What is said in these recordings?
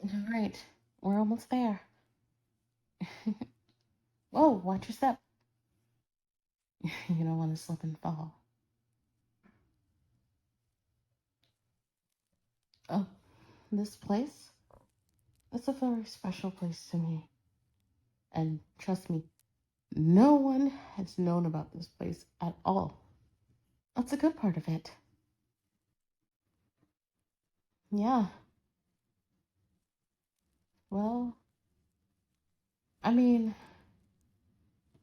All right, we're almost there. Whoa, watch your step. You don't want to slip and fall. Oh, this place? It's a very special place to me. And trust me, no one has known about this place at all. That's a good part of it. Yeah, well, I mean,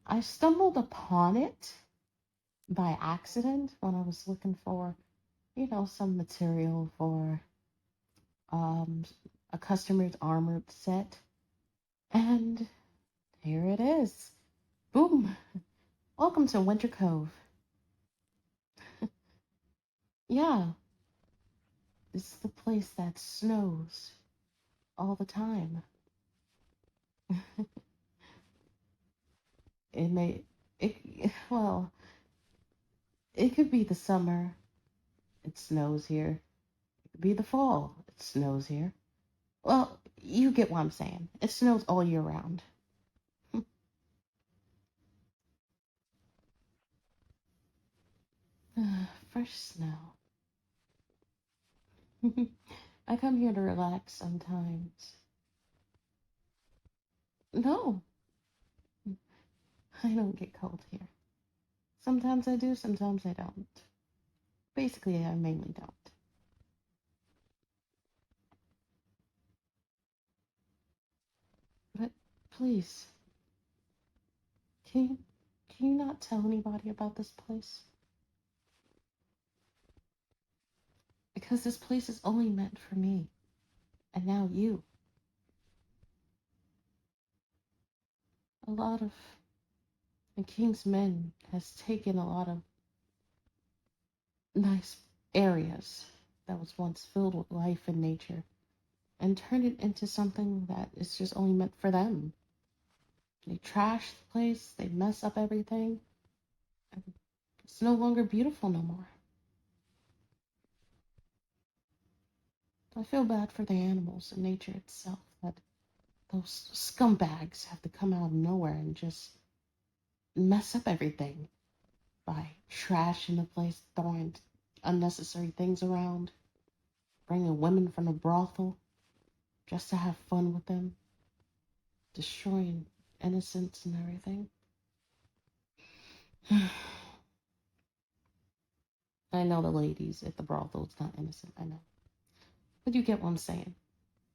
I stumbled upon it by accident when I was looking for, some material for um, a customer's armored set. And here it is. Boom. Welcome to Winter Cove. Yeah, this is the place that snows all the time. It may, well, it could be the summer, it snows here. It could be the fall, it snows here. Well, you get what I'm saying. It snows all year round. Fresh snow. I come here to relax sometimes. No, I don't get cold here. Sometimes I do, sometimes I don't. Basically, I mainly don't. But please, can you, can you not tell anybody about this place? Because this place is only meant for me. And now you. A lot of the king's men has taken a lot of nice areas that was once filled with life and nature and turned it into something that is just only meant for them. They trash the place, they mess up everything, and it's no longer beautiful no more. I feel bad for the animals and nature itself that those scumbags have to come out of nowhere and just mess up everything by trashing the place, throwing unnecessary things around, bringing women from a brothel just to have fun with them, destroying innocence and everything. I know the ladies at the brothel, it's not innocent, I know. But you get what I'm saying.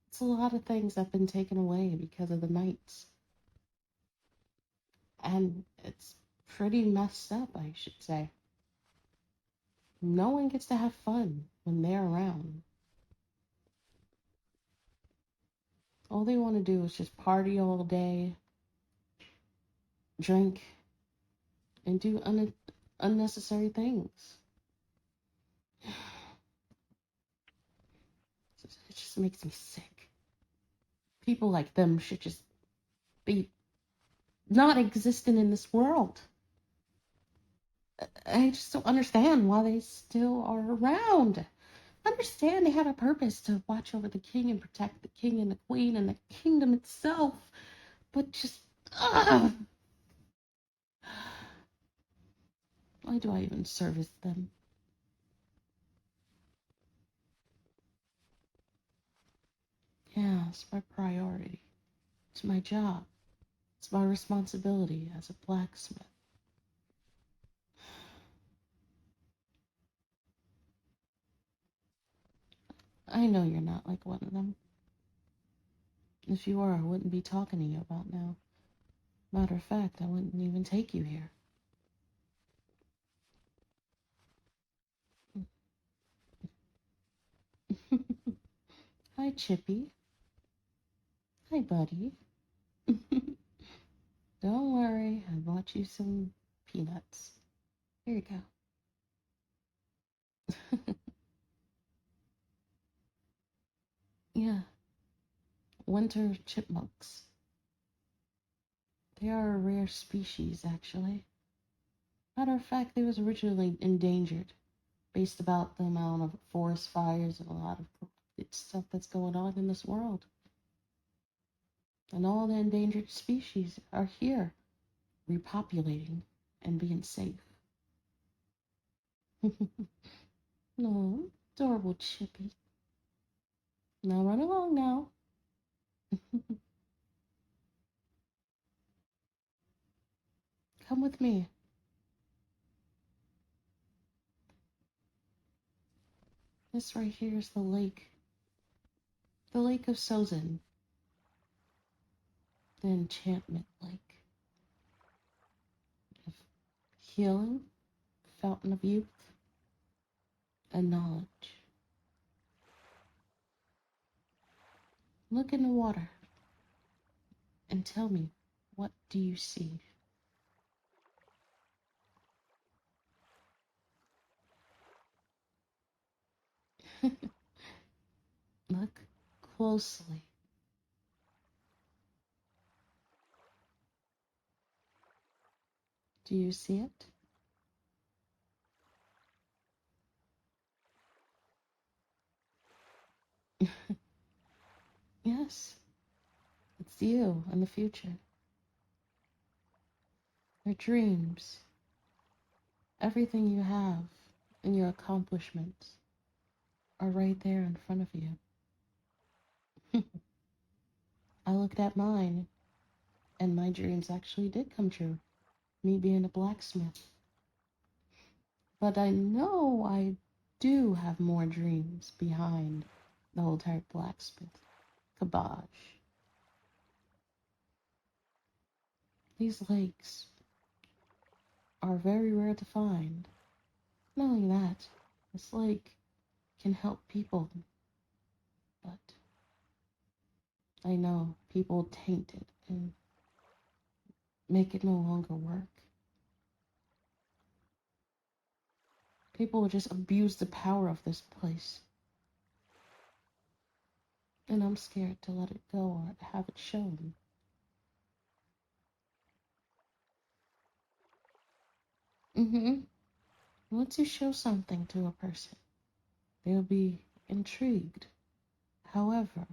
It's a lot of things that have been taken away because of the knights. And it's pretty messed up, I should say. No one gets to have fun when they're around. All they want to do is just party all day, drink, and do unnecessary things. It just makes me sick. People like them should just be not existent in this world. I just don't understand why they still are around. I understand they have a purpose to watch over the king and protect the king and the queen and the kingdom itself, but just, why do I even service them? Yeah, it's my priority. It's my job. It's my responsibility as a blacksmith. I know you're not like one of them. If you were, I wouldn't be talking to you about now. Matter of fact, I wouldn't even take you here. Hi, Chippy. Hi, buddy. Don't worry, I bought you some peanuts. Here you go. Yeah, winter chipmunks. They are a rare species, actually. Matter of fact, they was originally endangered, based about the amount of forest fires and a lot of stuff that's going on in this world. And all the endangered species are here, repopulating and being safe. No, adorable Chippy. Now run along now. Come with me. This right here is the lake. The Lake of Sozin. The enchantment lake. Of healing, fountain of youth, and knowledge. Look in the water and tell me, what do you see? Look closely. Do you see it? Yes, it's you and the future. Your dreams, everything you have, and your accomplishments are right there in front of you. I looked at mine, and my dreams actually did come true. Me being a blacksmith. But I know I do have more dreams behind the whole entire blacksmith kibosh. These lakes are very rare to find. Not only that, this lake can help people, but I know people taint it and make it no longer work. People will just abuse the power of this place. And I'm scared to let it go or have it shown. Once you show something to a person, they'll be intrigued. However,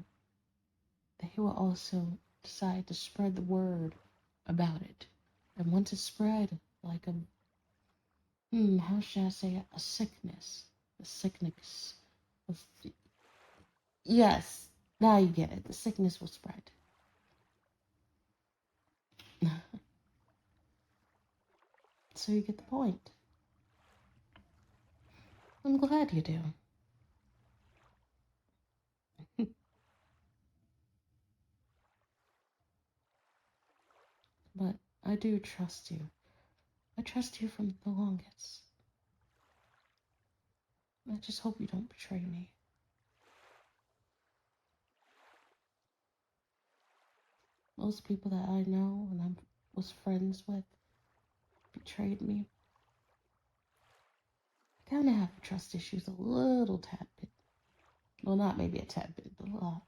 they will also decide to spread the word about it. And once it's spread, like how should I say it? A sickness. The sickness. Of, yes, now you get it. The sickness will spread. So you get the point. I'm glad you do. But I do trust you. I trust you from the longest. I just hope you don't betray me. Most people that I know and I was friends with betrayed me. I kind of have trust issues a little tad bit. Well, not maybe a tad bit, but a lot.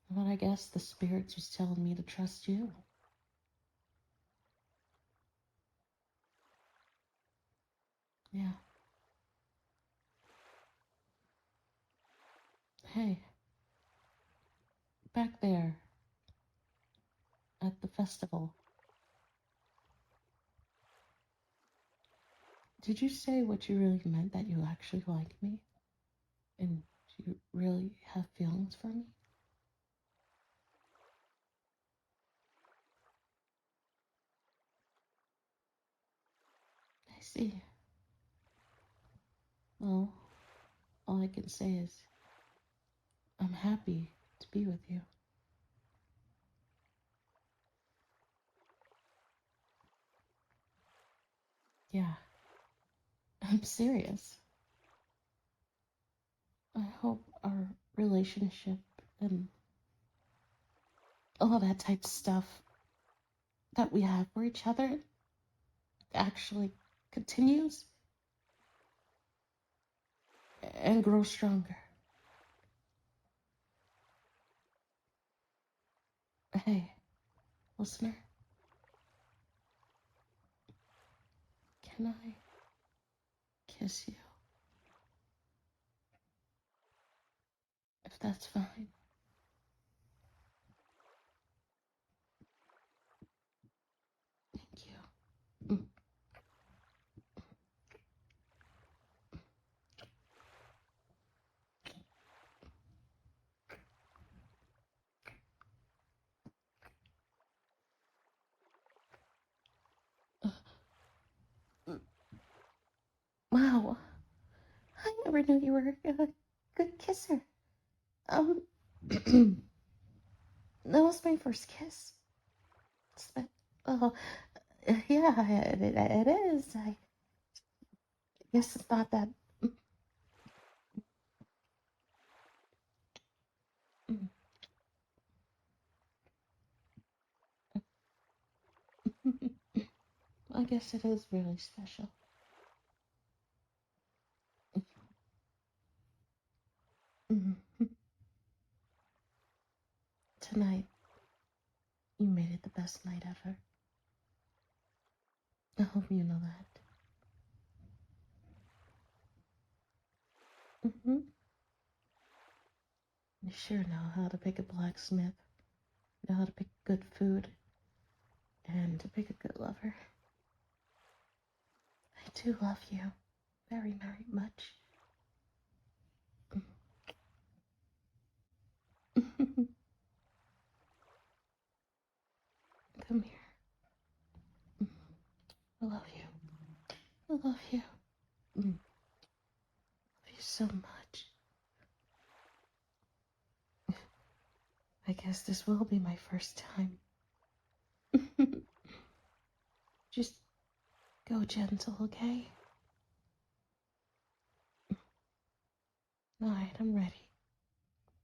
But I guess the spirits was telling me to trust you. Yeah. Hey, back there at the festival. Did you say what you really meant, that you actually like me? And you really have feelings for me? I see. Well, all I can say is I'm happy to be with you. Yeah, I'm serious. I hope our relationship and all that type of stuff that we have for each other actually continues and grows stronger. Hey, listener, can I kiss you? If that's fine. never knew you were a good kisser. Um, that was my first kiss. Oh, yeah, it is. I guess it's not that. I guess it is really special. Tonight, you made it the best night ever. I hope you know that. You sure know how to pick a blacksmith, know how to pick good food, and to pick a good lover. I do love you very, very much. Come here. I love you. I love you. I love you so much. I guess this will be my first time. Just go gentle, okay? Alright, I'm ready.